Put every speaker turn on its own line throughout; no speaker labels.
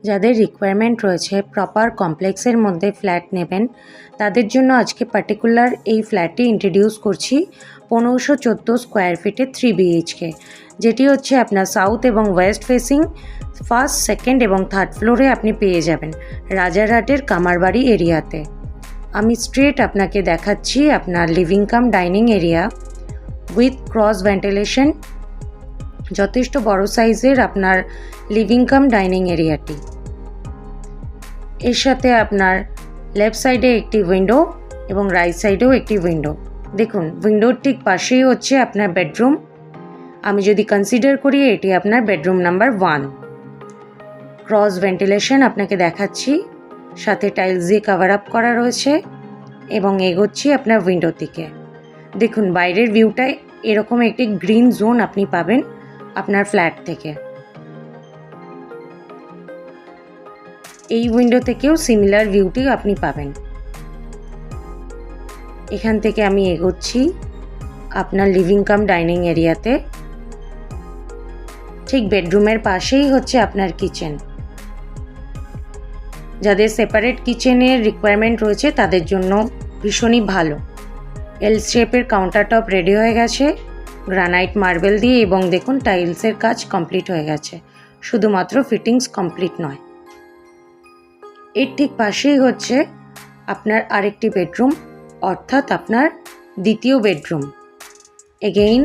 যাদের রিকোয়ারমেন্ট রয়েছে প্রপার কমপ্লেক্সের মধ্যে ফ্ল্যাট নেবেন, তাদের জন্য আজকে পার্টিকুলার এই ফ্ল্যাটটি ইন্ট্রোডিউস করছি 1514 স্কোয়ার ফিটে 3 বিএইচকে, যেটি হচ্ছে আপনার সাউথ এবং ওয়েস্ট ফেসিং। ফার্স্ট, সেকেন্ড এবং থার্ড ফ্লোরে আপনি পেয়ে যাবেন রাজারহাটের কামারবাড়ি এরিয়াতে। আমি স্ট্রেট আপনাকে দেখাচ্ছি আপনার living cum dining area with cross ventilation. যথেষ্ট বড় সাইজের আপনার লিভিং কাম ডাইনিং এরিয়াটি। এর সাথে আপনার লেফট সাইডে একটি উইন্ডো এবং রাইট সাইডেও একটি উইন্ডো। দেখুন, উইন্ডোর ঠিক পাশেই হচ্ছে আপনার বেডরুম। আমি যদি কনসিডার করি, এটি আপনার বেডরুম নাম্বার 1। ক্রস ভেন্টিলেশন আপনাকে দেখাচ্ছি, সাথে টাইলস দিয়ে কভার আপ করা রয়েছে এবং এগোচ্ছি আপনার উইন্ডো থেকে। দেখুন, বাইরের ভিউটায় এরকম একটি গ্রিন জোন আপনি পাবেন আপনার ফ্ল্যাট থেকে। এই উইন্ডো থেকেও সিমিলার ভিউটি আপনি পাবেন। এখান থেকে আমি এগোচ্ছি আপনার লিভিং কাম ডাইনিং এরিয়াতে। ঠিক বেডরুমের পাশেই হচ্ছে আপনার কিচেন। যাদের সেপারেট কিচেনের রিকোয়ারমেন্ট রয়েছে তাদের জন্য ভীষণই ভালো। এল শেপের কাউন্টার টপ রেডি হয়ে গেছে গ্রানাইট মার্বেল দিয়ে, এবং দেখুন টাইলসের কাজ কমপ্লিট হয়ে গেছে, শুধুমাত্র ফিটিংস কমপ্লিট নয়। এর ঠিক পাশেই হচ্ছে আপনার আরেকটি বেডরুম, অর্থাৎ আপনার দ্বিতীয় বেডরুম। এগেইন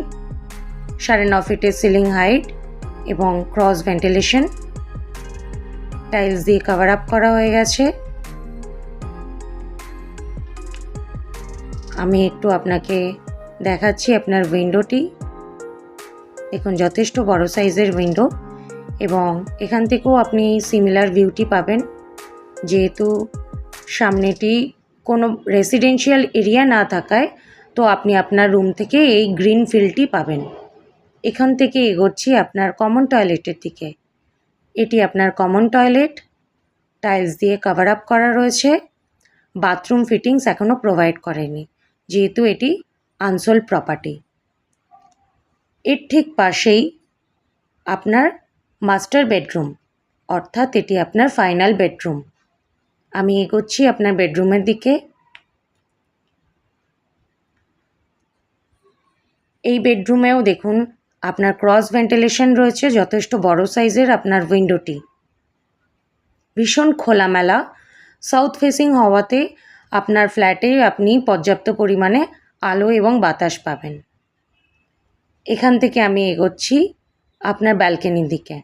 9.5 ফিটের সিলিং হাইট এবং ক্রস ভেন্টিলেশন, টাইলস দিয়ে কভার আপ করা হয়ে গেছে। আমি একটু আপনাকে দেখাচ্ছি আপনার উইন্ডোটি। দেখুন, যথেষ্ট বড় সাইজের উইন্ডো, এবং এখান থেকেও আপনি সিমিলার ভিউটি পাবেন। যেহেতু সামনেটি কোনো রেসিডেন্সিয়াল এরিয়া না থাকায়, তো আপনি আপনার রুম থেকে এই গ্রিন ফিল্ডটি পাবেন। এখান থেকে এগোচ্ছি আপনার কমন টয়লেটের দিকে। এটি আপনার কমন টয়লেট, টাইলস দিয়ে কভার আপ করা রয়েছে। বাথরুম ফিটিংস এখনও প্রোভাইড করেনি, যেহেতু এটি আনসোল্ড প্রপার্টি। এর ঠিক পাশেই আপনার মাস্টার বেডরুম, অর্থাৎ এটি আপনার ফাইনাল বেডরুম। আমি এগোচ্ছি আপনার বেডরুমের দিকে। এই বেডরুমেও দেখুন আপনার ক্রস ভেন্টিলেশন রয়েছে, যথেষ্ট বড় সাইজের আপনার উইন্ডোটি। ভীষণ খোলামেলা, সাউথ ফেসিং হওয়াতে আপনার ফ্ল্যাটে আপনি পর্যাপ্ত পরিমাণে আলো এবং বাতাস পাবেন। এখান থেকে আমি এগোচ্ছি আপনার ব্যালকনির দিকে।